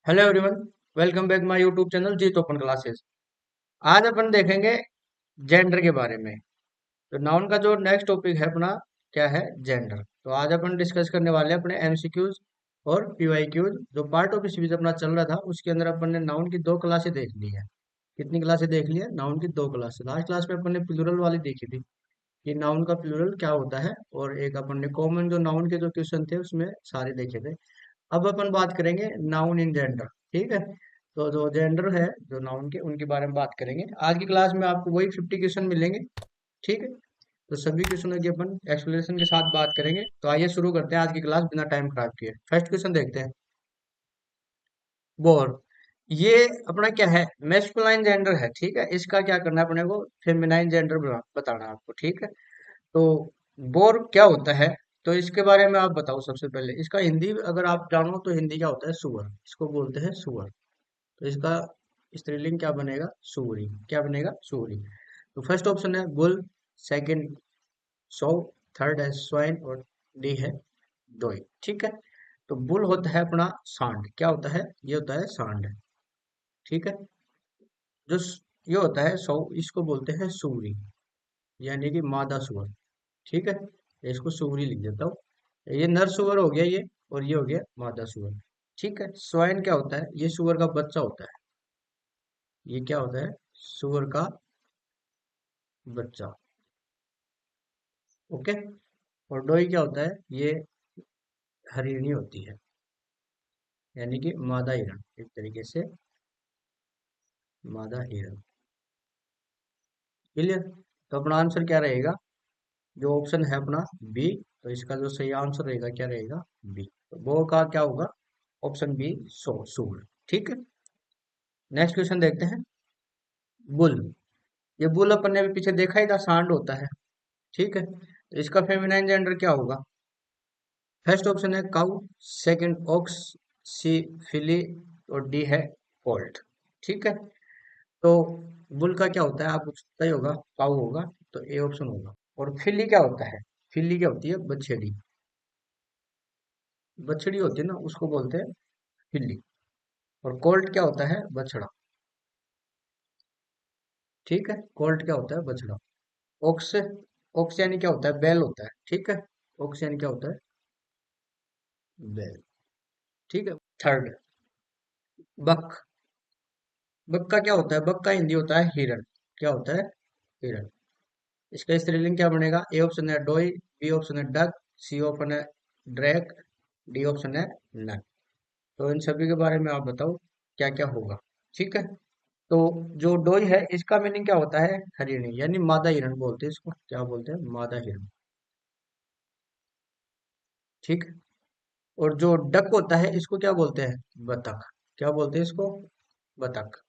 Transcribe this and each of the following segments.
Hello everyone. Welcome back my YouTube channel Jeet open classes. आज अपन देखेंगे gender के बारे में। तो नाउन का जो नेक्स्ट टॉपिक है अपना क्या है, जेंडर। तो आज अपन डिस्कस करने वाले हैं अपने एमसीक्यूज और पीवाईक्यूज। जो पार्ट ऑफ स्पीच अपना चल रहा था उसके अंदर अपन ने नाउन की दो क्लासें देख ली है। कितनी क्लासें देख ली है? नाउन की दो क्लासें। लास्ट क्लास में अपन ने प्लूरल वाली देखी थी कि नाउन का प्लूरल क्या होता है, और एक अपन ने कॉमन जो नाउन के जो क्वेश्चन थे उसमें सारे देखे थे। अब अपन बात करेंगे नाउन इन जेंडर। ठीक है। तो जो जेंडर है जो नाउन के, उनके बारे में बात करेंगे आज की क्लास में। आपको वही 50 क्वेश्चन मिलेंगे। ठीक है। तो सभी क्वेश्चनों की अपन एक्सप्लेनेशन के साथ बात करेंगे। तो आइए शुरू करते हैं आज की क्लास बिना टाइम खराब किए। फर्स्ट क्वेश्चन देखते हैं। बोर। ये अपना क्या है, मेस्कुलाइन जेंडर है। ठीक है। इसका क्या करना है अपने को, फेमिनाइन जेंडर बताना है आपको। ठीक है। तो बोर क्या होता है, तो इसके बारे में आप बताओ। सबसे पहले इसका हिंदी अगर आप जानो तो हिंदी क्या होता है, सुअर। इसको बोलते हैं सुअर। तो इसका स्त्रीलिंग क्या बनेगा, सूरी। क्या बनेगा, सूरी। तो फर्स्ट ऑप्शन है बुल, सेकंड सौ, थर्ड है स्वाइन, और डी है डोई। ठीक है। तो बुल होता है अपना सांड। क्या होता है, ये होता है सांड। ठीक है। जो ये होता है सौ, इसको बोलते हैं सूरी, यानी कि मादा सुअर। ठीक है। इसको सुअरी लिख देता हूँ। ये नर सुअर हो गया ये, और ये हो गया मादा सुअर। ठीक है। स्वाइन क्या होता है, ये सुअर का बच्चा होता है। ये क्या होता है, सुअर का बच्चा। ओके। और डोई क्या होता है, ये हरिणी होती है, यानी कि मादा हिरण। एक तरीके से मादा हिरण। क्लियर। तो अपना आंसर क्या रहेगा, जो ऑप्शन है अपना बी। तो इसका जो सही आंसर रहेगा क्या रहेगा, बी। तो वो का क्या होगा, ऑप्शन बी, सूर। ठीक है। नेक्स्ट क्वेश्चन देखते हैं। बुल। ये बुल अपन ने भी पीछे देखा ही था, सांड होता है। ठीक है। तो इसका फेमिनाइन जेंडर क्या होगा। फर्स्ट ऑप्शन है काउ, सेकंड ऑक्स, सी फिली, और डी है कोल्ट। ठीक है। तो बुल का क्या होता है आपको पता ही होगा, काउ होगा। तो ए ऑप्शन होगा। और फिली क्या होता है, फिली क्या होती है, बछड़ी। बछड़ी होती है ना, उसको बोलते हैं फिली। और कोल्ट क्या होता है, बछड़ा। ठीक है। कोल्ट क्या होता है, बछड़ा। ऑक्स, ऑक्स यानी क्या होता है, बैल होता है। ठीक है। ऑक्स यानी क्या होता है, बैल। ठीक है। थर्ड, बक। बक का क्या होता है, बक का हिंदी होता है हिरण। क्या होता है, हिरण। इसका स्त्रीलिंग क्या बनेगा, ए ऑप्शन है डोई, बी ऑप्शन है डक, सी ऑप्शन है ड्रैक, डी ऑप्शन है नन। तो इन सभी के बारे में आप बताओ क्या क्या होगा। ठीक है। तो जो डोई है इसका मीनिंग क्या होता है, हरिणी, यानी मादा हिरण बोलते हैं इसको। क्या बोलते हैं, मादा हिरण। ठीक है। और जो डक होता है इसको क्या बोलते हैं, बतख। क्या बोलते हैं इसको, बतख।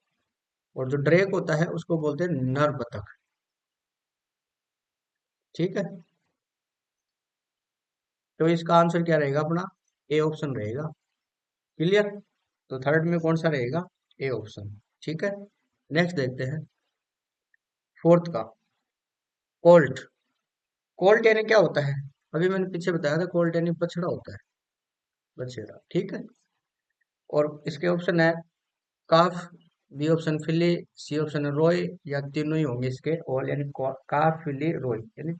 और जो ड्रेक होता है उसको बोलते हैं नर बतख। ठीक है। तो इसका आंसर क्या रहेगा अपना, ए ऑप्शन रहेगा। क्लियर। तो थर्ड में कौन सा रहेगा, ए ऑप्शन। ठीक है। नेक्स्ट देखते हैं फोर्थ का, कोल्ट। कोल्ट यानी क्या होता है, अभी मैंने पीछे बताया था, कोल्ट यानी बछड़ा होता है, बछड़ा। ठीक है। और इसके ऑप्शन है काफ, बी ऑप्शन फिली, सी ऑप्शन है रोय, या तीनों ही होंगे इसके। और यानी काफ फिली रोय, यानी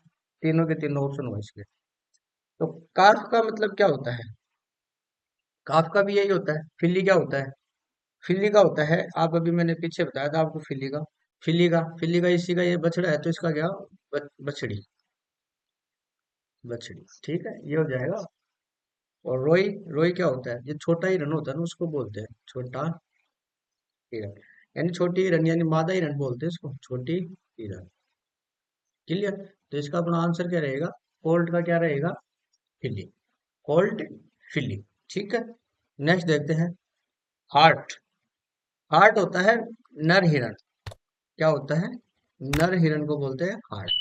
तीनों के तीनों ऑप्शन होंगे इसके। तो काफ का मतलब क्या होता है, काफ का भी यही होता है। फिली क्या होता है, फिली का होता है, आप अभी मैंने पीछे बताया था आपको फिली का। फिली का इसी का ये बछड़ा है, तो इसका क्या, बछड़ी। बछड़ी। ठीक है, ये हो जाएगा। और रोई, रोई क्या होता है, ये छोटा हिरन होता है ना, उसको बोलते हैं छोटा हिरन। यानी छोटी हिरन, यानी मादा हिरन बोलते हैं इसको, छोटी हिरन। क्लियर। तो इसका अपना आंसर क्या रहेगा, कोल्ट का क्या रहेगा, फिली। कोल्ट, फिली। ठीक है। नेक्स्ट देखते हैं हार्ट। हार्ट होता है नर हिरन। क्या होता है, नर हिरन को बोलते हैं हार्ट।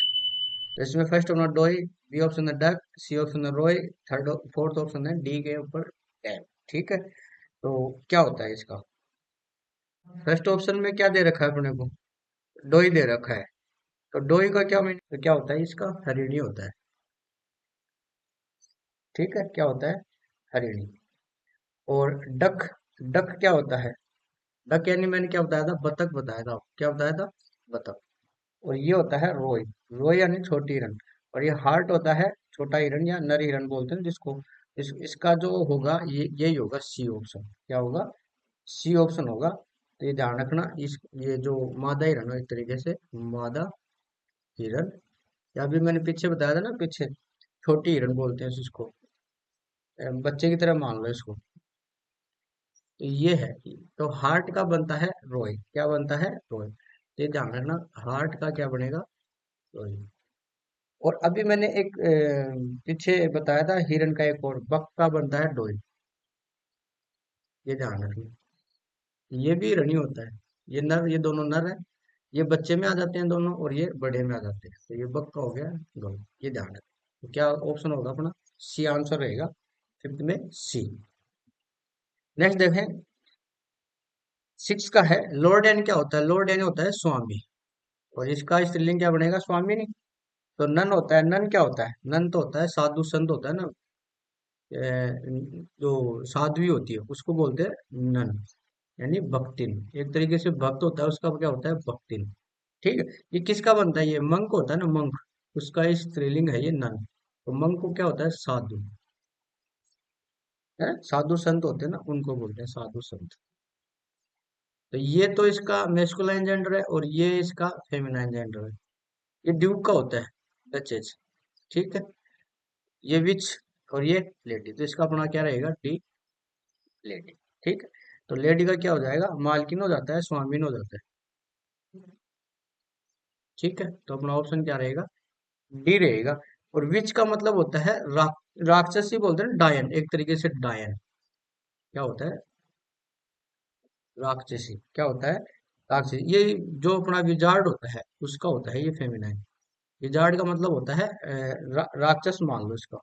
तो इसमें फर्स्ट ऑप्शन डोई, बी ऑप्शन है डक, सी ऑप्शन है रोय, थर्ड फोर्थ ऑप्शन है डी के ऊपर टैब। ठीक है। तो क्या होता है इसका, फर्स्ट ऑप्शन में क्या दे रखा है अपने को, डोई दे रखा है। तो डोई का क्या मीनिंग, तो क्या होता है इसका, हरिणी होता है। ठीक है। क्या होता है, हरिणी। और डक, डक क्या होता है? डक यानी मैंने क्या बताया था, बतख बताया था, क्या बताया था, बतख। और ये होता है रोई, रोई यानी छोटी हिरन। और ये हार्ट होता है छोटा हिरन या नर हिरन बोलते हैं जिसको। इसका जो होगा ये यही होगा सी ऑप्शन, क्या होगा, सी ऑप्शन होगा। तो ये ध्यान रखना, इस ये जो मादा हिरन है एक तरीके से मादा हिरन, या भी मैंने पीछे बताया था ना, पीछे छोटी हिरन बोलते हैं इसको, बच्चे की तरह मान लो इसको। तो ये है, तो हार्ट का बनता है रोई, क्या बनता है, रोई। तो ये ध्यान रखना, हार्ट का क्या बनेगा, रोई। और अभी मैंने एक पीछे बताया था हिरन का एक और, बक का बनता है डोई, ये ध्यान रखना। ये भी हिरन ही होता है, ये नर, ये दोनों नर है, ये बच्चे में आ जाते हैं दोनों, और ये बड़े में आ जाते हैं। तो ये बक का हो गया डोई, ये ध्यान रखना। तो क्या ऑप्शन होगा अपना, सी आंसर रहेगा, फिफ्थ में सी। नेक्स्ट देखें, सिक्स का है, लॉर्ड एन क्या होता है, लॉर्ड एन होता है स्वामी। और इसका स्त्रीलिंग क्या बनेगा, स्वामी नहीं। तो नन होता है, नन क्या होता है, नन तो होता है साधु संत होता है ना, जो साध्वी होती है उसको बोलते हैं नन, यानी भक्तिन। एक तरीके से भक्त होता है, उसका क्या होता है, भक्तिन। ठीक है। ये किसका बनता है, ये मंक होता है ना, मंक, उसका स्त्रीलिंग है ये नन। तो मंक को क्या होता है, साधु है, साधु संत होते हैं ना, उनको बोलते हैं साधु संत। तो ये तो इसका मेस्कुलाइन जेंडर है, और ये इसका फेमिनाइन जेंडर है। ये ड्यूक का होता है, डचेज। ठीक है। ये विच, और ये लेडी, तो इसका अपना क्या रहेगा, डी, लेडी। ठीक है। तो लेडी का क्या हो जाएगा, मालकिन हो जाता है, स्वामीन हो जाता है। ठीक है। तो अपना ऑप्शन क्या रहेगा, डी रहेगा। और विच का मतलब होता है राक्षसी बोलते हैं, डायन, एक तरीके से डायन क्या होता है, राक्षसी क्या होता है, राक्षसी। ये जो अपना विजार्ड होता है उसका होता है ये फेमिनाइन। विजार्ड का मतलब होता है राक्षस मान लो इसका।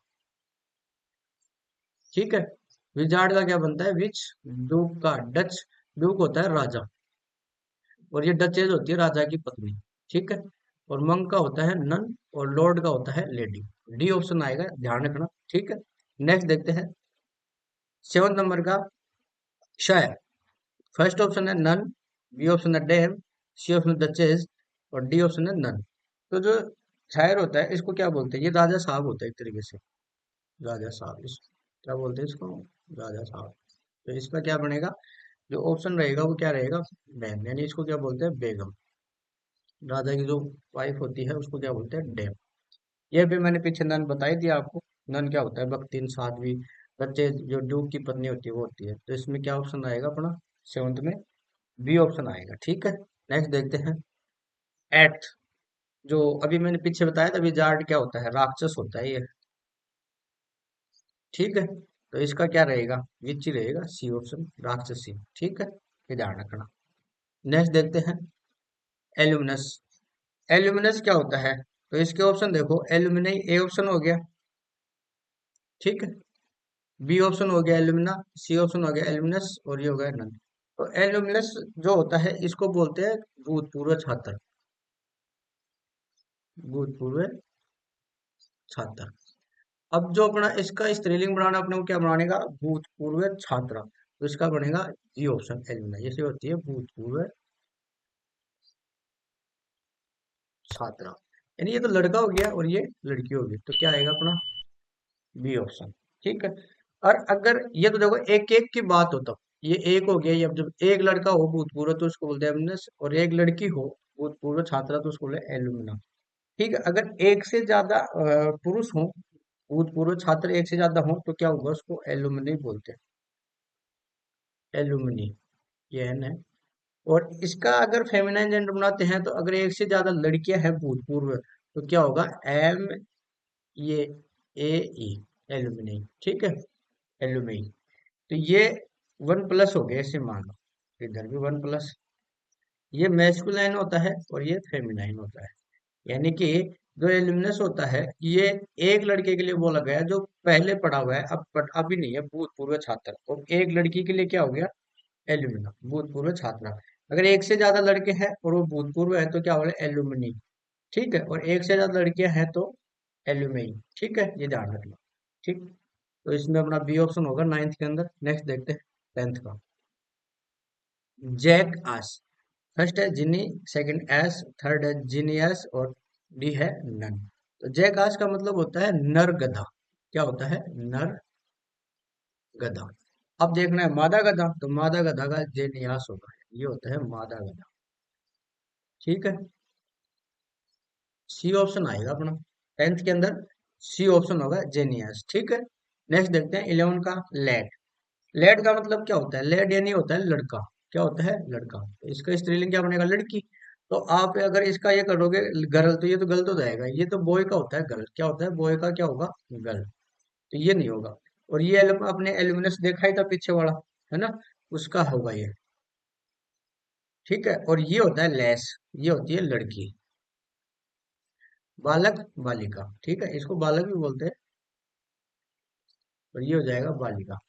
ठीक है। विजार्ड का क्या बनता है, विच, डूक का डच, डूक होता है राजा, और ये डचेज होती है राजा की पत्नी। ठीक है। और मंक का होता है नन, और लॉर्ड का होता है लेडी। डी ऑप्शन आएगा, ध्यान रखना। ठीक है। नेक्स्ट देखते हैं, सेवन नंबर का शायर। फर्स्ट ऑप्शन है नन, बी ऑप्शन है डेम, सी ऑप्शन है डचेज, और डी ऑप्शन है नन। तो जो शायर होता है इसको क्या बोलते हैं, ये राजा साहब होता है एक तरीके से, राजा साहब, इस क्या बोलते हैं इसको, राजा साहब। तो इसका क्या बनेगा, जो ऑप्शन रहेगा वो क्या रहेगा, बैम, यानी इसको क्या बोलते हैं, बेगम। राजा की जो वाइफ होती है उसको क्या बोलते हैं, डेम। ये भी मैंने पीछे नन बताई दिया आपको। नन क्या होता है, भक्तिन, साध्वी। बच्चे जो ड्यूक की पत्नी होती है वो होती है। तो इसमें क्या ऑप्शन आएगा अपना, सेवंथ में बी ऑप्शन आएगा। ठीक है। नेक्स्ट देखते हैं, एट, जो अभी मैंने पीछे बताया था विजार्ड क्या होता है, राक्षस होता है ये। ठीक है। तो इसका क्या रहेगा, विच ही रहेगा, सी ऑप्शन, राक्षसी। ठीक है, ये ध्यान रखना। नेक्स्ट देखते हैं, एल्यूमिनस। एल्यूमिनस क्या होता है, तो इसके ऑप्शन देखो, एल्यूमिनाई ए ऑप्शन हो गया। ठीक है। बी ऑप्शन हो गया एल्यूमिना, सी ऑप्शन हो गया एल्यूमिनस, और ये हो गया नन। तो एल्यूमिनस जो होता है इसको बोलते हैं भूतपूर्व छात्र, भूतपूर्व छात्र। अब जो अपना इसका स्त्रीलिंग बनाना, अपने को क्या बनाने का, भूतपूर्व छात्रा। तो इसका बनेगा जी ऑप्शन, एल्यूमिना, जैसे होती है भूतपूर्व छात्रा। यानी ये तो लड़का हो गया और ये लड़की होगी, तो क्या आएगा अपना, बी ऑप्शन। ठीक है। और अगर ये तो देखो एक एक की बात हो, तो ये एक हो गया, ये अब जब एक लड़का हो भूतपूर्व तो उसको बोलते हैं एल्यूमिनस, और एक लड़की हो भूतपूर्व छात्रा तो उसको बोलते हैं एल्यूमिना। ठीक है। अगर एक से ज्यादा पुरुष हो, भूतपूर्व छात्र एक से ज्यादा हो, तो क्या होगा, उसको एल्यूमिनी बोलते हैं, एल्यूमिनी, ये है। और इसका अगर फेमिनाइन जेंडर बनाते हैं, तो अगर एक से ज्यादा लड़कियां हैं भूतपूर्व, तो क्या होगा, एम, ये ए ई, एल्यूमिनी। ठीक है, एल्यूमिनी। तो ये वन प्लस हो गया, ऐसे मान लो, इधर भी वन प्लस। ये मैस्कुलाइन होता है और ये फेमिनाइन होता है। यानी कि जो एल्यूमिनस होता है ये एक लड़के के लिए बोला गया है जो पहले पढ़ा हुआ है, अब अभी नहीं है, भूतपूर्व छात्र। और एक लड़की के लिए क्या हो गया, एल्यूमिना, भूतपूर्व छात्रा। अगर एक से ज्यादा लड़के हैं और वो भूतपूर्व है तो क्या होगा, एल्यूमिनी। ठीक है। और एक से ज्यादा लड़कियां हैं तो एल्यूमिनी। ठीक है, ये ध्यान रखना। ठीक। तो इसमें अपना बी ऑप्शन होगा नाइन्थ के अंदर। नेक्स्ट देखते हैं टेंथ का। जैक आस। फर्स्ट है जिनी, सेकंड एस, थर्ड है जीनियस और डी है नन। तो जैक आस का मतलब होता है नर गधा। क्या होता है? नर गधा। अब देखना है मादा गधा, तो मादा गधा का जेनियास होगा, ये होता है मादा गधा। ठीक है, सी ऑप्शन आएगा अपना, 10th के अंदर सी ऑप्शन होगा जेनियस। ठीक है, नेक्स्ट देखते हैं 11 का लैड। लैड का मतलब क्या होता है? लैड यानी होता है लड़का। क्या होता है? लड़का। तो इसका स्त्रीलिंग क्या बनेगा? लड़की। तो आप अगर इसका ये करोगे गर्ल, तो ये तो गलत हो जाएगा, ये तो बॉय का होता है गर्ल। क्या होता है? बॉय का क्या होगा? गर्ल। तो ये नहीं होगा। और ये आपने एल्यूमिनस देखा ही था पीछे वाला, है ना, उसका होगा ये। ठीक है, और ये होता है लेस, ये होती है लड़की। बालक, बालिका। ठीक है, इसको बालक भी बोलते हैं, और ये हो जाएगा बालिका।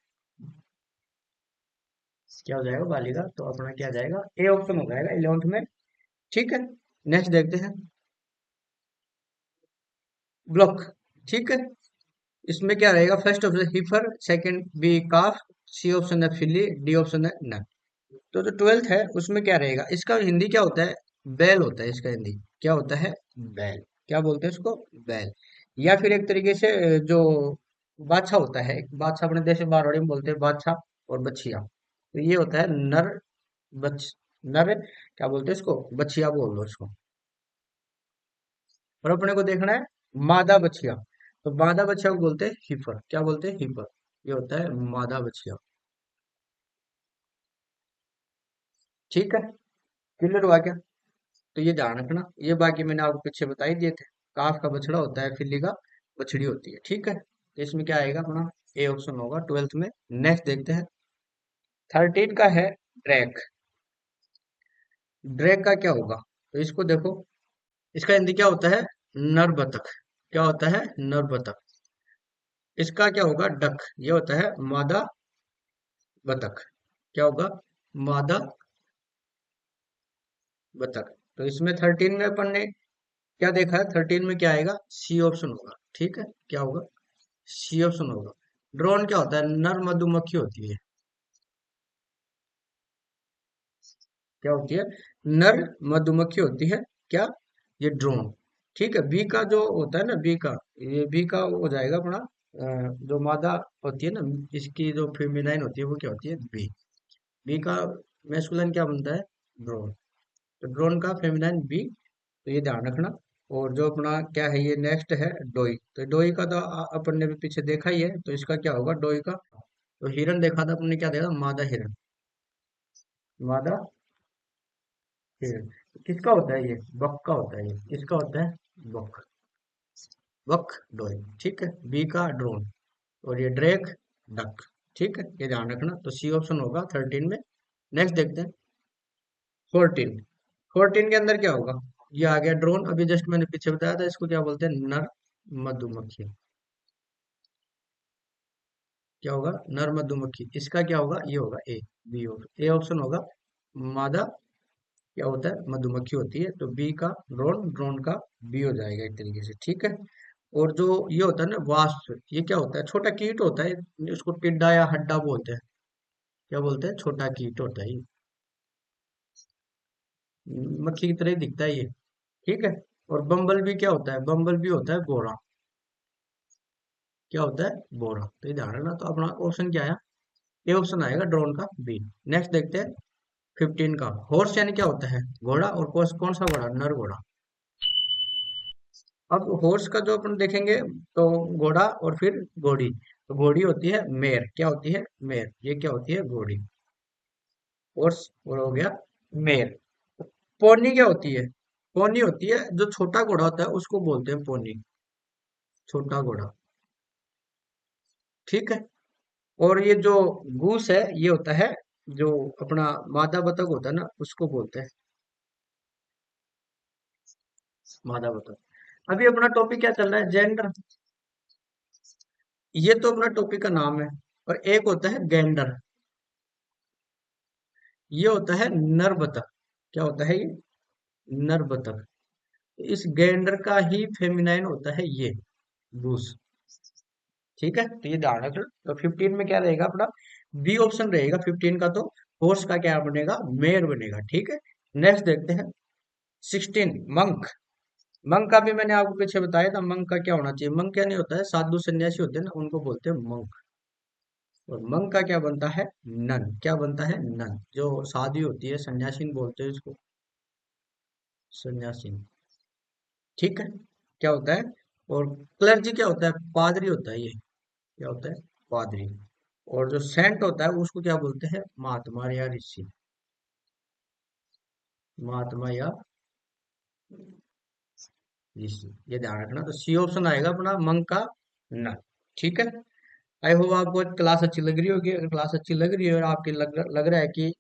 क्या हो जाएगा? बालिका। तो अपना क्या जाएगा? ए ऑप्शन हो जाएगा 11th में। ठीक है, नेक्स्ट देखते हैं ब्लॉक। ठीक है, इसमें क्या रहेगा? First option heifer, second B काफ, सी ऑप्शन है फिली, डी ऑप्शन है नन। तो जो 12th है उसमें क्या रहेगा? इसका हिंदी क्या होता है? बैल होता है इसका हिंदी। क्या होता है? बैल। क्या बोलते हैं इसको? बैल। या फिर एक तरीके से जो बादशाह होता है, बादशाह अपने देश में मारवाड़ी में बोलते हैं बादशाह और बछिया। तो ये होता है नर बच नर, क्या बोलते हैं इसको? बछिया बोल लो इसको। और अपने को देखना है मादा बछिया। तो मादा बछिया को बोलते हैं हिफर। क्या बोलते हैं? हिफर। ये होता है मादा बछिया। ठीक है, क्लियर हुआ क्या? तो ये ध्यान रखना, ये बाकी मैंने आपको पीछे बता ही दिए थे। काफ का बछड़ा होता है, फिल्ली का बछड़ी होती है। ठीक है, तो इसमें क्या आएगा अपना? ए ऑप्शन होगा 12th में। नेक्स्ट देखते हैं 13 का है ड्रैग। ड्रैग का क्या होगा? तो इसको देखो, इसका हिंदी क्या होता है? नर बतख। क्या होता है? नर बतख। इसका क्या होगा? डक। ये होता है मादा बतख। क्या होगा? मादा बतख। तो इसमें 13 में अपन ने क्या देखा है? 13 में क्या आएगा? सी ऑप्शन होगा। ठीक है, क्या होगा? सी ऑप्शन होगा। ड्रोन क्या होता है? नर मधुमक्खी होती है। क्या होती है? नर मधुमक्खी होती है। क्या? ये ड्रोन। ठीक है, बी का जो होता है ना, बी का, ये बी का हो जाएगा अपना जो मादा होती है ना, इसकी जो फेमिनाइन होती है वो क्या होती है? बी। बी का मैस्कुलिन क्या बनता है? ड्रोन। तो ड्रोन का फेमिनाइन बी। तो ये ध्यान रखना। और जो अपना क्या है, ये नेक्स्ट है डोई। तो डोई का तो अपन ने भी पीछे देखा ही है, तो इसका क्या होगा डोई का? तो हिरन देखा था अपन ने, क्या देखा? मादा हिरन। मादा हिरन। किसका होता है ये? बक का होता है ये। किसका होता है? बक। बक डोई। ठीक है, बी का ड्रोन। और ये ड्रेक डक। ठीक है, ये ध्यान रखना। तो सी ऑप्शन होगा 13 में। नेक्स्ट देखते हैं 14। 14 के अंदर क्या होगा? ये आ गया ड्रोन, अभी जस्ट मैंने पीछे बताया था, इसको क्या बोलते हैं? नर मधुमक्खी। क्या होगा? नर मधुमक्खी। इसका क्या होगा? ये होगा ए। बी ऑप्शन, ए ऑप्शन होगा मादा, क्या होता है? मधुमक्खी होती है। तो बी का ड्रोन, ड्रोन का बी हो जाएगा एक तरीके से। ठीक है, और जो ये होता है ना वास्प, ये क्या होता है? छोटा कीट होता है, इसको टिड्डा या हड्डा बोलते हैं। क्या बोलते हैं? छोटा कीट होता है ये। मक्खी की तरह ही दिखता है ये। ठीक है, और बम्बल भी क्या होता है? बम्बल भी होता है बोरा। क्या होता है? बोरा। तो ये ध्यान रखना। तो अपना ऑप्शन क्या है? ये ऑप्शन आएगा ड्रोन का बी। नेक्स्ट देखते हैं 15 का हॉर्स, यानी क्या होता है? घोड़ा। और कौन कौन सा घोड़ा? नर घोड़ा। अब हॉर्स का जो अपन देखेंगे, तो घोड़ा और फिर घोड़ी। तो घोड़ी होती है मेयर। क्या होती है? मेयर। ये क्या होती है? घोड़ी। हॉर्स और हो गया मेयर। पोनी क्या होती है? पोनी होती है जो छोटा घोड़ा होता है, उसको बोलते हैं पोनी। छोटा घोड़ा। ठीक है, और ये जो गूस है, ये होता है जो अपना मादा बतख होता है ना, उसको बोलते हैं मादा बतख। अभी अपना टॉपिक क्या चल रहा है? जेंडर। ये तो अपना टॉपिक का नाम है। और एक होता है गेंडर। ये होता है नर बतख। क्या होता है ये? नर बतख। इस गेंडर का ही फेमिनाइन होता है ये गूस। ठीक है, तो ये ध्यान रखना। तो 15 में क्या रहेगा अपना? बी ऑप्शन रहेगा 15 का। तो होर्स का क्या बनेगा, मेयर बनेगा, ठीक है। नेक्स्ट देखते हैं 16 मंक। मंक का भी मैंने आपको पीछे बताया था, मंक का क्या होना चाहिए। मंक क्या नहीं होता है, साधु सन्यासी होते हैं ना, उनको बोलते हैं मंक। और मंक का क्या बनता है, नन। क्या बनता है, नन। जो साधु होती है, सन्यासीन बोलते हैं इसको, सन्यासीन, ठीक है। क्या होता है, और क्लर्जी क्या होता है, पादरी होता है ये, क्या होता है, पादरी। और जो सेंट होता है उसको क्या बोलते हैं, महात्मा या ऋषि, महात्मा या ऋषि, ये ध्यान रखना। तो सी ऑप्शन आएगा अपना मंक का नन, ठीक है। आई होप आपको क्लास अच्छी लग रही होगी। अगर क्लास अच्छी लग रही है और आपके लग रहा है कि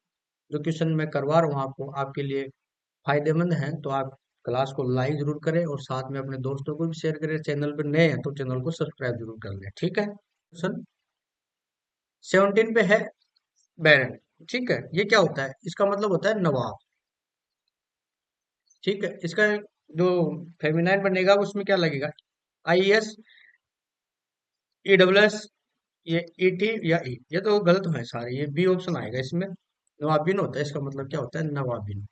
जो क्वेश्चन मैं करवा रहा हूँ आपको आपके लिए फायदेमंद है, तो आप क्लास को लाइक जरूर करें और साथ में अपने दोस्तों को भी शेयर करें। चैनल पर नए हैं तो चैनल को सब्सक्राइब जरूर कर लें, ठीक है। क्वेश्चन 17 पे है बैरन, ठीक है। ये क्या होता है, इसका मतलब होता है नवाब, ठीक है। इसका जो फेमिनाइन बनेगा उसमें क्या लगेगा, I S, E W S, ये ई टी या ई, ये तो गलत है सारे, ये बी ऑप्शन आएगा इसमें। नवाबिन होता है, इसका मतलब क्या होता है, नवाबिन।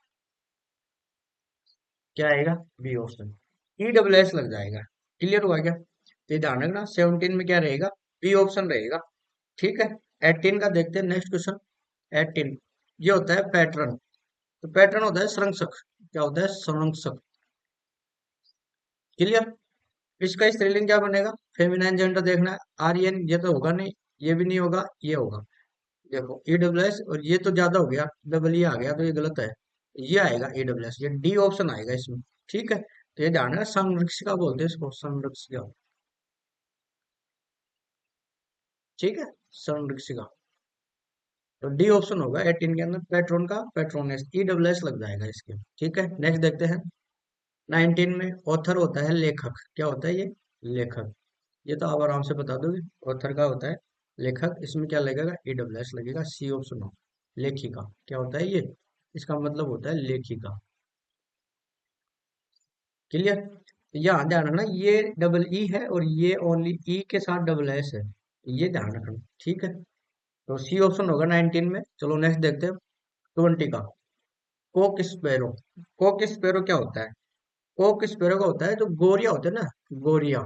क्या आएगा, B option, E W S लग जाएगा। क्लियर हुआ क्या, तो ये ध्यान रखना 17 में क्या रहेगा, बी ऑप्शन रहेगा, ठीक है। 18 का देखते हैं नेक्स्ट क्वेश्चन। 18 ये होता है पैटर्न। तो पैटर्न होता है संरक्षक, क्या होता है, संरक्षक। क्लियर। इसका स्त्रीलिंग क्या बनेगा, फेमिनाइन जेंडर देखना है, आर्यन, ये तो होगा नहीं, ये भी नहीं होगा, ये होगा। देखो ई डब्ल्यू एस, और ये तो ज्यादा हो गया, डबल ई आ गया तो ये गलत है। ये आएगा ई डब्ल्यू एस, ये डी ऑप्शन आएगा इसमें, ठीक है। तो ये ध्यान है, संरक्षिका बोलते हैं इसको, संरक्षिका, ठीक है, संरक्षिका। तो डी ऑप्शन होगा 18 के अंदर, पेट्रोन का पेट्रोनेस, ई डब्ल्यू एस लग जाएगा इसके, ठीक है। नेक्स्ट देखते हैं 19 में। ऑथर होता है लेखक, क्या होता है ये, लेखक। ये तो आप आराम से बता दोगे, ऑथर का होता है लेखक। इसमें क्या लगेगा, ई डब्ल्यू एस लगेगा, सी ऑप्शन हो। लेखिका क्या होता है ये, इसका मतलब होता है लेखिका। क्लियर। यहाँ ध्यान रखना, ये डबल ई है और ये ओनली ई के साथ डबल एस है, ये ध्यान रखना, ठीक है। तो सी ऑप्शन होगा 19 में। चलो नेक्स्ट देखते हैं 20 का। Coke sparrow. कोक स्पैरो क्या होता है, कोक स्पैरो का होता है जो गोरिया होते हैं ना, गोरिया,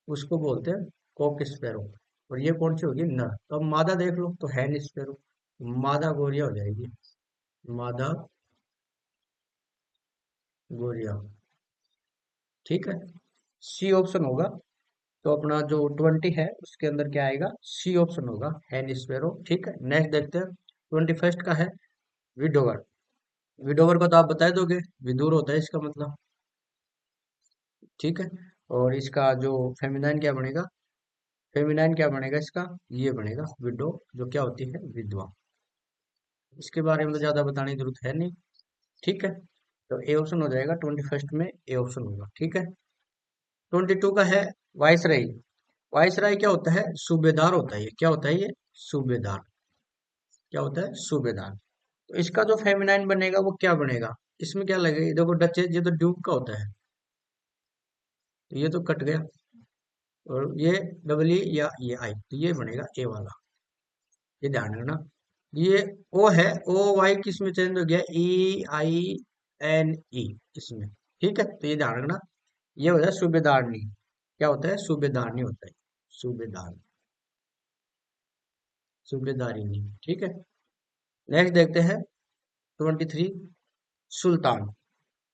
उसको बोलते हैं कोक स्पैरो। और ये कौन सी होगी, नर। तो अब मादा देख लो तो हैन स्पैरो, मादा गोरिया हो जाएगी, मादा गोरिया, ठीक है। सी ऑप्शन होगा। तो अपना जो 20 है उसके अंदर क्या आएगा, सी ऑप्शन होगा, हैन स्पैरो, ठीक है। नेक्स्ट देखते हैं 21 का है विडोवर। विडोवर को तो आप बता दोगे, विदुर होता है इसका मतलब, ठीक है। और इसका जो फेमिनाइन क्या बनेगा, फेमिनाइन क्या बनेगा इसका, ये बनेगा विडो, जो क्या होती है, विधवा। इसके बारे में तो ज्यादा बताने की जरूरत है नहीं, ठीक है। तो ए ऑप्शन हो जाएगा 21 में, ए ऑप्शन होगा, ठीक है। 22 का है वाइसराय। वाइसराय क्या होता है, सूबेदार होता है ये, क्या होता है ये, सूबेदार। क्या होता है, सूबेदार। तो इसका जो फेमिनाइन बनेगा वो क्या बनेगा, इसमें क्या लगेगा, देखो डचेस, ये तो ड्यूक का होता है, तो ये तो कट गया। और ये डबल ई या ये आई, तो ये बनेगा ए वाला, ये ध्यान रखना। ये ओ है, ओ वाई किस में चेंज हो गया, ई आई एन ई इसमें, ठीक है। तो ये ध्यान रखना, ये होता है सूबेदारनी। क्या होता है, सूबेदारनी होता है, सूबेदार, सूबेदारिनी, ठीक है। नेक्स्ट देखते हैं 23 सुल्तान।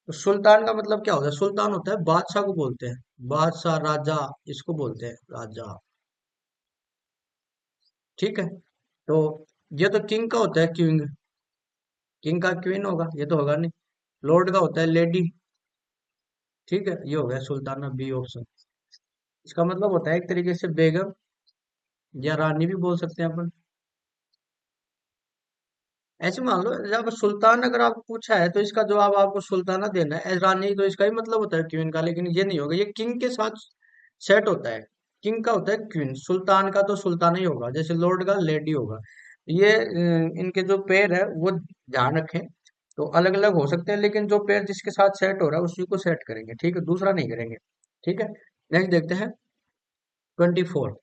तो सुल्तान का मतलब क्या होता है, सुल्तान होता है बादशाह को बोलते हैं, बादशाह, राजा, इसको बोलते हैं राजा, ठीक है। तो ये तो किंग का होता है, किंग, किंग का क्वीन होगा, ये तो होगा नहीं। लॉर्ड का होता है लेडी, ठीक है। ये हो गया सुल्ताना, बी ऑप्शन। इसका मतलब होता है एक तरीके से बेगम या रानी भी बोल सकते हैं अपन। ऐसे मान लो, जब सुल्तान अगर आपको पूछा है तो इसका जवाब आपको सुल्ताना देना है, रानी तो इसका ही मतलब होता है क्वीन का, लेकिन ये नहीं होगा, ये किंग के साथ सेट होता है। किंग का होता है क्वीन, सुल्तान का तो सुल्तान ही होगा, जैसे लॉर्ड का लेडी होगा। ये इनके जो पेयर है वो ध्यान रखें। तो अलग अलग हो सकते हैं, लेकिन जो पेयर जिसके साथ सेट हो रहा है उसी को सेट करेंगे, ठीक है, दूसरा नहीं करेंगे, ठीक है। नेक्स्ट देखते हैं 24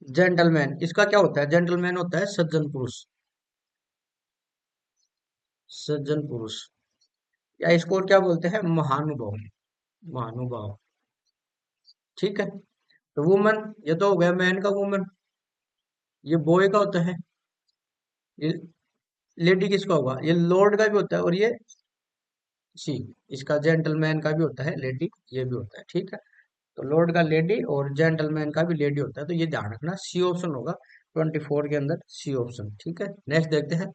जेंटलमैन। इसका क्या होता है, जेंटलमैन होता है सज्जन पुरुष, सज्जन पुरुष, या इसको और क्या बोलते हैं, महानुभाव। महानुभाव, ठीक है। तो वुमन, ये तो हो गया मैन का वुमन। ये बॉय का होता है। ये लेडी किसका होगा, ये लॉर्ड का भी होता है, और ये सी, इसका जेंटलमैन का भी होता है, लेडी ये भी होता है, ठीक है। तो लॉर्ड का लेडी और जेंटलमैन का भी लेडी होता है, तो ये ध्यान रखना, सी ऑप्शन होगा 24 के अंदर, सी ऑप्शन, ठीक है। नेक्स्ट देखते हैं।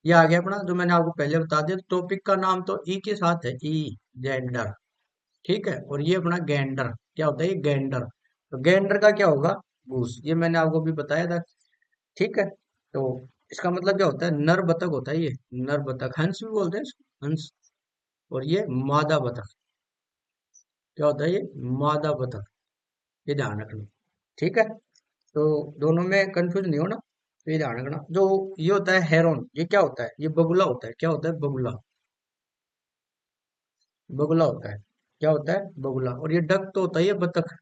ये आ गया अपना, जो मैंने आपको पहले बता दिया, टॉपिक का नाम तो ई के साथ है, ई, जेंडर, ठीक है। और ये अपना गैंडर, क्या होता है ये गैंडर। तो गैंडर का क्या होगा, गूस, ये मैंने आपको भी बताया था, ठीक है। तो इसका मतलब क्या होता है, नर बतख होता है ये, नर बतख, हंस भी बोलते हैं इसको, हंस। और ये मादा बतख, क्या होता है ये, मादा बतख, ये ध्यान रखना, ठीक है। तो दोनों में कंफ्यूज नहीं होना, तो ये ध्यान रखना। जो ये होता है हेरोन, ये क्या होता है, ये बगुला होता है, क्या होता है, बगुला। बगुला होता है, क्या होता है, बगुला। और ये डक तो होता है ये बतख।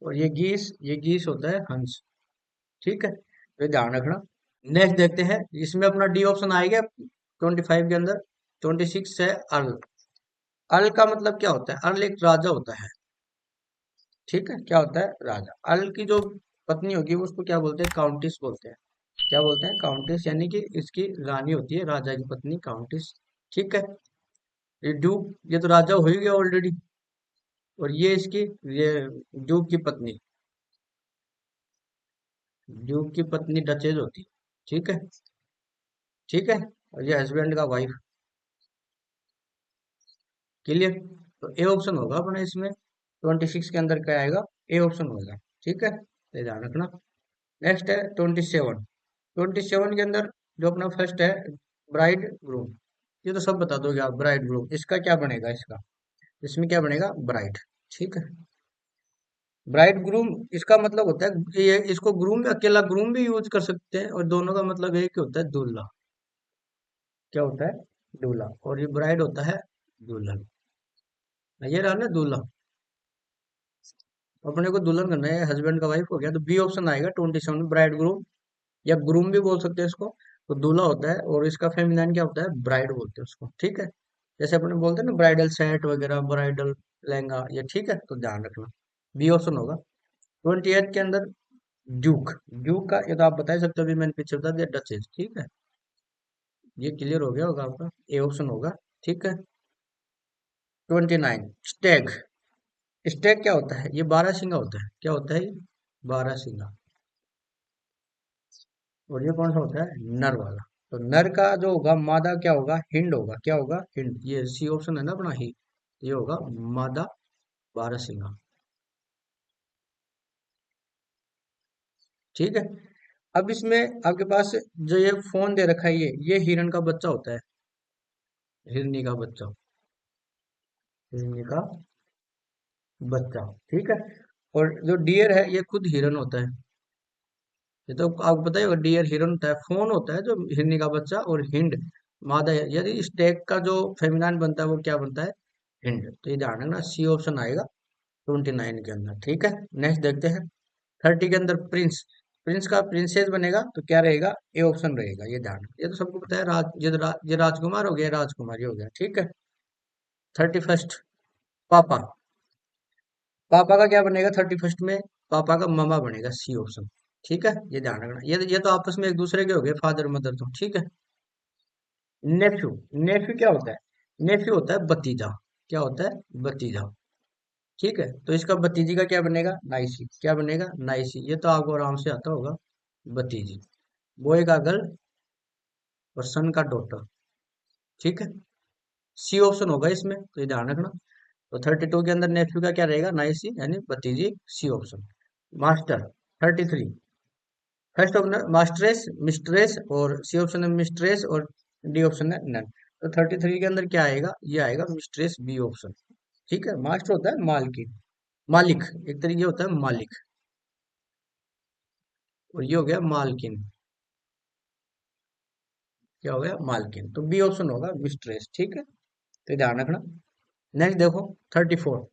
और ये गीस होता है हंस, ठीक है। तो ये ध्यान रखना। नेक्स्ट देखते हैं, इसमें अपना डी ऑप्शन आएगा 25 के अंदर। 26 है अल। अल का मतलब क्या होता है, अल एक राजा होता है, ठीक है। क्या होता है, राजा। अल की जो पत्नी होगी उसको क्या बोलते हैं, काउंटिस बोलते हैं। क्या बोलते हैं, काउंटिस, यानी कि इसकी रानी होती है, राजा की पत्नी काउंटिस, ठीक है। ये ड्यूक, ये तो राजा हो ही गया ऑलरेडी। और ये इसकी, ये ड्यूक की पत्नी, ड्यूक की पत्नी डचेज होती है, ठीक है, ठीक है। और ये हस्बैंड का वाइफ, क्लियर। तो ए ऑप्शन होगा अपना इसमें, 26 के अंदर क्या आएगा, ए ऑप्शन होगा, ठीक है, तो ध्यान रखना। नेक्स्ट है 27। 27 के अंदर जो अपना फर्स्ट है, ब्राइड ग्रूम, ये तो सब बता दोगे आप, ब्राइड ग्रूम, इसका क्या बनेगा, इसका, इसमें क्या बनेगा, ब्राइड, ठीक है। ब्राइड ग्रूम, इसका मतलब होता है ये, इसको ग्रूम, अकेला ग्रूम भी यूज कर सकते हैं, और दोनों का मतलब एक ही होता है, दूल्हा। क्या होता है, दूल्हा। और ये ब्राइड होता है दुल्हन। ये रहा ना दूल्हा, अपने को दुल्हन करना है, हस्बैंड का वाइफ हो गया, तो बी ऑप्शन आएगा 27, ब्राइड ग्रूम, या ग्रूम भी बोल सकते हैं इसको। तो दूल्हा होता है, और इसका फेमिनाइन क्या होता है, ब्राइड बोलते हैं उसको, ठीक है। जैसे अपने बोलते हैं ना ब्राइडल सेट वगैरह, ब्राइडल लहंगा, ये ठीक है, तो ध्यान रखना, बी ऑप्शन होगा। 28 के अंदर ड्यूक, ड्यूक का ये तो आप बता ही सकते हो, अभी मैंने पीछे बता दिया, डचेज, ठीक है। ये क्लियर हो गया होगा आपका, ए ऑप्शन होगा, ठीक है। 29 स्टेग। स्टेग क्या होता है, ये बारह सिंगा होता है, क्या होता है ये, बारह सिंगा। और ये कौन सा होता है, नर वाला। तो नर का जो होगा, मादा क्या होगा, हिंड होगा, क्या होगा, हिंड, ये सी ऑप्शन है ना अपना ही, ये होगा मादा बारहसिंगा, ठीक है। अब इसमें आपके पास जो ये फोन दे रखा है, ये हिरन का बच्चा होता है, हिरनी का बच्चा, हिरनी का बच्चा, ठीक है। और जो डियर है, ये खुद हिरन होता है, ये तो आपको पता ही होगा, डियर हिरन होता है, फोन होता है जो हिरनी का बच्चा, और हिंड मादा है। यदि स्टेक का जो फेमिनाइन बनता है वो क्या बनता है, हिंड। तो ये ध्यान रखना, सी ऑप्शन आएगा 29 के अंदर, ठीक है। नेक्स्ट देखते हैं 30 के अंदर प्रिंस। प्रिंस का प्रिंसेस बनेगा तो क्या रहेगा, ए ऑप्शन रहेगा, ये ध्यान, ये तो सबको पता है, ये राजकुमार हो गया, राजकुमारी हो गया, ठीक है। 31 पापा। पापा का क्या बनेगा 31 में, पापा का मामा बनेगा, सी ऑप्शन, ठीक है। ये ध्यान रखना, ये तो आपस में एक दूसरे के हो गए, फादर मदर, तो ठीक है। नेफ्यू, नेफ्यू क्या होता है, नेफ्यू होता है भतीजा, क्या होता है, भतीजा, ठीक है। तो इसका भतीजी का क्या बनेगा, नाइसी, क्या बनेगा, नाइसी, ये तो आपको आराम से आता होगा, भतीजी। बॉय का गर्ल, और सन का डॉटर, ठीक है। सी ऑप्शन होगा इसमें, तो ये ध्यान रखना। तो 32 के अंदर नेफ्यू का क्या रहेगा, नाइसी, यानी भतीजी, C option. Master 33, first option masteress, mistress, और सी ऑप्शन है मिस्ट्रेस, और डी ऑप्शन है नन। तो 33 के अंदर क्या आएगा, ये आएगा मिस्ट्रेस, बी ऑप्शन, ठीक है। मास्टर होता है मालकिन, मालिक, एक तरीके होता है मालिक, और ये हो गया मालकिन, क्या हो गया, मालकिन। तो बी ऑप्शन होगा मिस्ट्रेस, ठीक है, तो ध्यान रखना। नेक्स्ट देखो 34,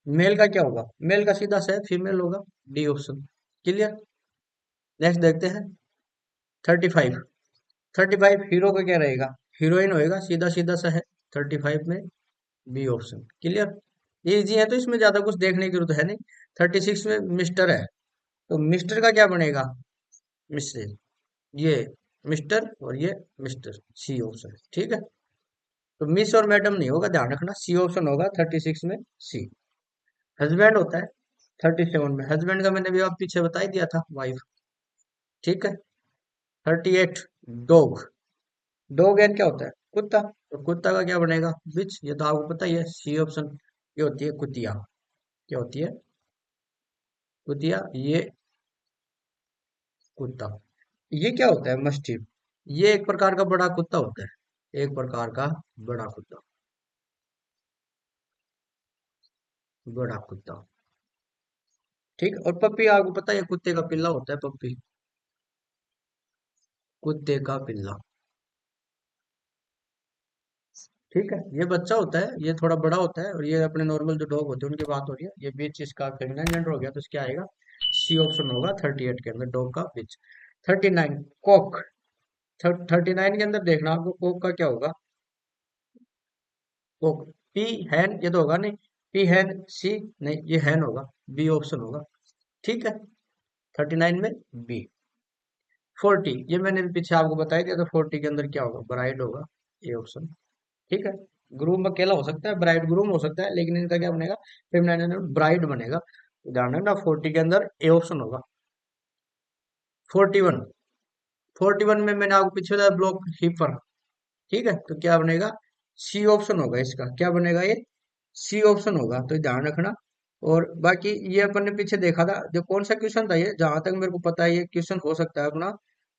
मेल का क्या होगा, मेल का सीधा से फीमेल होगा, डी ऑप्शन, क्लियर। नेक्स्ट देखते हैं 35, 35 हीरो का क्या रहेगा, हीरोइन होएगा, सीधा सीधा सा है। 35 में बी ऑप्शन। क्लियर, ये इजी है तो इसमें ज्यादा कुछ देखने की जरूरत है नहीं। 36 में मिस्टर है, तो मिस्टर का क्या बनेगा, मिस्टर, ये मिस्टर और ये मिस्टर, सी ऑप्शन। ठीक है, तो मिस और मैडम नहीं होगा, ध्यान रखना, सी ऑप्शन होगा 36 में, सी। हस्बैंड होता है 37 में, हस्बैंड का मैंने भी आप पीछे बता ही दिया था, वाइफ। ठीक है। 38 डॉग, डॉग एन क्या होता है, कुत्ता, तो कुत्ता का क्या बनेगा, बिच, ये तो आपको पता ही है, सी ऑप्शन। ये होती है कुतिया, क्या होती है, कुतिया, ये कुत्ता। ये क्या होता है, मस्टिफ, ये एक प्रकार का बड़ा कुत्ता होता है, एक प्रकार का बड़ा कुत्ता, बड़ा कुत्ता। ठीक, और पप्पी आपको पता है, कुत्ते का पिल्ला होता है पप्पी, कुत्ते का पिल्ला। ठीक है, ये बच्चा होता है, ये थोड़ा बड़ा होता है, और ये अपने नॉर्मल जो डॉग होते हैं उनकी बात हो रही है, ये बीच इसका फेमिनिन जेंडर हो गया, तो इसका आएगा सी ऑप्शन होगा 38 के अंदर, डॉग का बीच। 39 कॉक, 39 के अंदर देखना आपको कोक का क्या होगा, कोक, पी हैन, ये तो होगा नहीं, पी हैन सी, नहीं ये हैन होगा, बी ऑप्शन होगा। ठीक है, 39 में बी। 40, ये मैंने भी पीछे आपको बताया दिया, तो 40 के अंदर क्या होगा, ब्राइड होगा, ए ऑप्शन। ठीक है, ग्रूम अकेला हो सकता है, ब्राइड ग्रूम हो सकता है, लेकिन इनका क्या बनेगा, फेमिनाइन ब्राइड बनेगा। ध्यान रखना 40 के अंदर ए ऑप्शन होगा। 41, 41 में मैंने आपको पीछे बताया ब्लॉक हीपर। ठीक है, तो क्या बनेगा, सी ऑप्शन होगा इसका, क्या बनेगा ये, सी ऑप्शन होगा, तो ध्यान रखना। और बाकी ये अपन ने पीछे देखा था, जो कौन सा क्वेश्चन था ये, जहां तक मेरे को पता है ये क्वेश्चन हो सकता है अपना,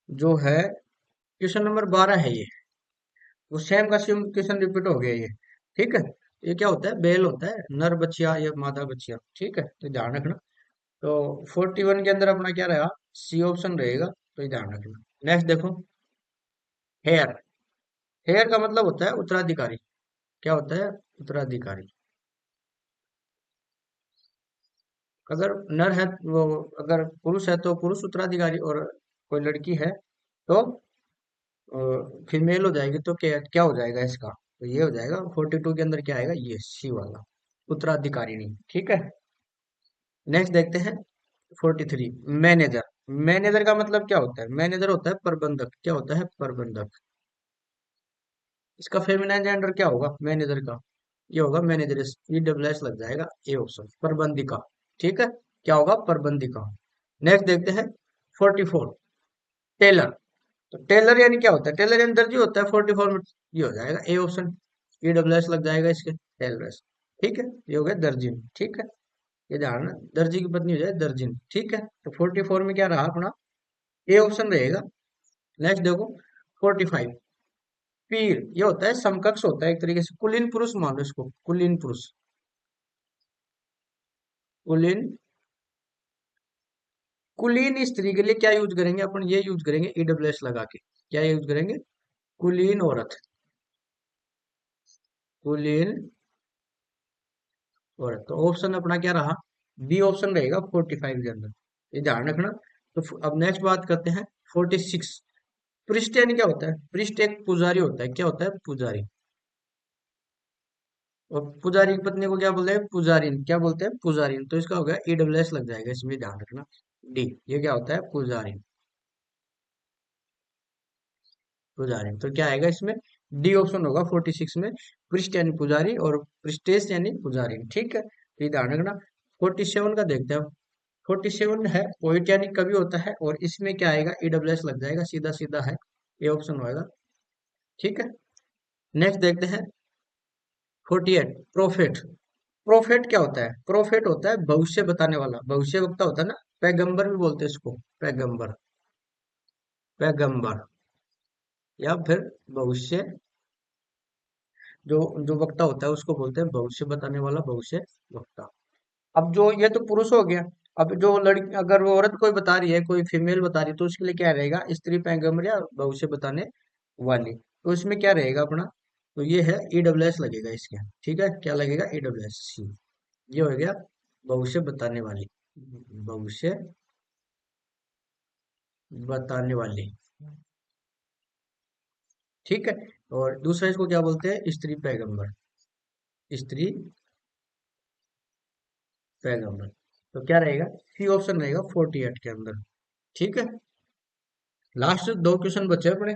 जो है क्वेश्चन नंबर 12 है ये, वो सेम का सेम क्वेश्चन रिपीट हो गया ये। ठीक है, ये क्या होता है, बेल होता है, नर बच्चिया या मादा बच्चिया। ठीक है, तो ध्यान रखना। तो 41 के अंदर अपना क्या रहेगा, सी ऑप्शन रहेगा, तो ये ध्यान रखना। नेक्स्ट देखो, हेयर, हेयर का मतलब होता है उत्तराधिकारी, क्या होता है, उत्तराधिकारी। अगर नर है वो, अगर पुरुष है तो पुरुष उत्तराधिकारी, और कोई लड़की है तो फीमेल हो जाएगी, तो क्या क्या हो जाएगा इसका, तो ये हो जाएगा 42 के अंदर क्या आएगा, ये सी वाला, उत्तराधिकारिणी। ठीक है, नेक्स्ट देखते हैं 43, मैनेजर। मैनेजर का मतलब क्या होता है, मैनेजर होता है प्रबंधक, क्या होता है, प्रबंधक। इसका फेमिनाइन जेंडर क्या होगा, मैनेजर का, ये होगा मैनेजर, ई डब्ल्यू एस लग जाएगा, ए ऑप्शन, प्रबंधिका। ठीक है, क्या होगा, प्रबंधिका। नेक्स्ट देखते हैं 44, टेलर। तो टेलर यानी क्या होता है, टेलर यानी दर्जी होता है, 44 में ये हो जाएगा A option, E W S लग जाएगा इसके, टेलर। ठीक है, ये हो गया दर्जिन। ठीक है, ये ध्यान रखना, दर्जी की पत्नी हो जाए दर्जिन। ठीक है, तो 44 में क्या रहा अपना, ए ऑप्शन रहेगा। नेक्स्ट देखो 45, पीर, ये होता है समकक्ष, होता है एक तरीके से, कुलीन पुरुष मान लो इसको, कुलीन पुरुष, कुलीन, कुलीन स्त्री के लिए क्या यूज करेंगे अपन, ये यूज करेंगे ईडब्ल्यूएस लगा के, क्या यूज करेंगे, कुलीन औरत, कुलीन औरत। तो ऑप्शन अपना क्या रहा, बी ऑप्शन रहेगा 45 के अंदर, ये ध्यान रखना। तो अब नेक्स्ट बात करते हैं 46, पृष्ठ यानी क्या होता है, पृष्ठ एक पुजारी होता है, क्या होता है, पुजारी। और पुजारी की पत्नी को क्या बोलते हैं, पुजारिन, क्या बोलते हैं, पुजारिन। तो इसका हो गया ईडब्ल्यूएस लग जाएगा इसमें, ध्यान रखना, डी, ये क्या होता है, पुजारिन, पुजारिन। तो क्या आएगा इसमें, डी ऑप्शन होगा 46 में, पृष्ठ यानी पुजारी और पृष्ठेश यानी पुजारिन। ठीक है, तो ये ध्यान रखना। 47 का देखते हैं। 47 है पोइट यानी कवि होता है, और इसमें क्या आएगा, ईडब्ल्यूएस लग जाएगा, सीधा सीधा है, ये ऑप्शन होएगा। ठीक है, नेक्स्ट देखते हैं 48, प्रोफेट। प्रोफेट क्या होता है, प्रोफेट होता है भविष्य बताने वाला, भविष्य वक्ता होता है ना, पैगंबर भी बोलते हैं इसको, पैगंबर, पैगंबर, या फिर भविष्य, जो जो वक्ता होता है उसको बोलते हैं भविष्य बताने वाला, भविष्य वक्ता। अब जो ये तो पुरुष हो गया, अब जो लड़की, अगर वो औरत कोई बता रही है, कोई फीमेल बता रही है, तो उसके लिए क्या रहेगा, स्त्री पैगंबर या भविष्य बताने वाली। तो इसमें क्या रहेगा अपना, तो ये है ईडब्ल्यूएस लगेगा इसके। ठीक है, क्या लगेगा, ईडब्ल्यूएस सी, ये हो गया भविष्य बताने वाली, भविष्य बताने वाली। ठीक है। और दूसरा इसको क्या बोलते हैं, स्त्री पैगंबर, स्त्री पैगंबर। तो क्या रहेगा, सी ऑप्शन रहेगा 48 के अंदर। ठीक है। लास्ट दो क्वेश्चन बचे हैं अपने।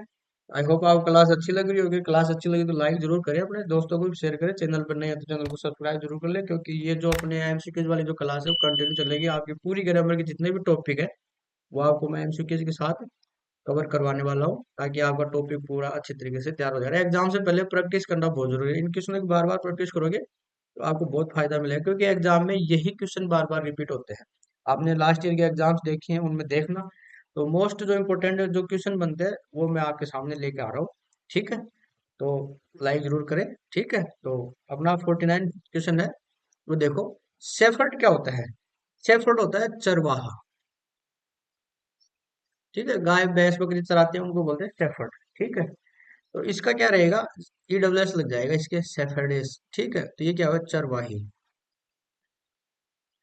आई होप आपको क्लास अच्छी लग रही होगी। क्लास अच्छी लगी तो लाइक जरूर करें, अपने दोस्तों को भी शेयर करें। चैनल पर नहीं है तो चैनल को सब्सक्राइब जरूर कर ले, क्योंकि ये जो अपने एमसीक्यूज वाली जो क्लास है वो कंटिन्यू चलेगी। आपकी पूरी ग्रामर के जितने भी टॉपिक है वो आपको मैं एमसीक्यूज के साथ कवर करवाने वाला हूँ, ताकि आपका टॉपिक पूरा अच्छे तरीके से तैयार हो जाएगा। एग्जाम से पहले प्रैक्टिस करना बहुत जरूरी है। इन क्वेश्चनों की बार बार प्रैक्टिस करोगे तो आपको बहुत फायदा मिलेगा, क्योंकि एग्जाम में यही क्वेश्चन बार बार रिपीट होते हैं। आपने लास्ट ईयर के एग्जाम्स देखे हैं, उनमें देखना। तो मोस्ट जो इम्पोर्टेंट जो क्वेश्चन बनते हैं वो मैं आपके सामने लेके आ रहा हूँ। ठीक है। तो लाइक जरूर करें। ठीक है। तो अपना 49 क्वेश्चन है, वो देखो। शेफर्ड क्या होता है? शेफर्ड होता है चरवाहा। ठीक है, गाय भैंस बकरी चराते हैं उनको बोलते हैं शेफर्ड। ठीक है। तो इसका क्या रहेगा, ईडब्ल्यूएस लग जाएगा इसके, शेफर्डेस। ठीक है। तो ये क्या होगा, चरवाही।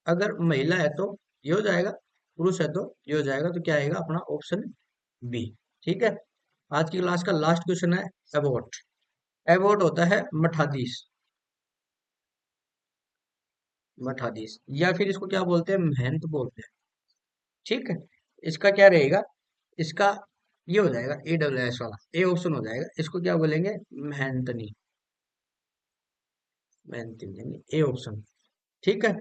अगर महिला है तो ये हो जाएगा, पुरुष है तो ये हो जाएगा। तो क्या आएगा अपना ऑप्शन बी। ठीक है। आज की क्लास का लास्ट क्वेश्चन है एबोट। एबोट होता है मठाधीश, मठाधीश, या फिर इसको क्या बोलते हैं, महंत बोलते हैं। ठीक है। इसका क्या रहेगा, इसका ये हो जाएगा ए डब्ल्यू एस वाला, ए ऑप्शन हो जाएगा। इसको क्या बोलेंगे, महंतनी, महंतनी यानी ए ऑप्शन। ठीक है।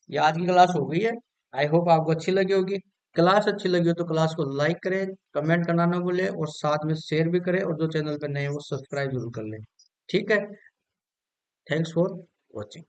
ये आज की क्लास हो गई है। आई होप आपको अच्छी लगी होगी। क्लास अच्छी लगी हो तो क्लास को लाइक करें, कमेंट करना ना भूलें, और साथ में शेयर भी करें, और जो चैनल पर नए हैं वो सब्सक्राइब जरूर कर लें। ठीक है। Thanks for watching.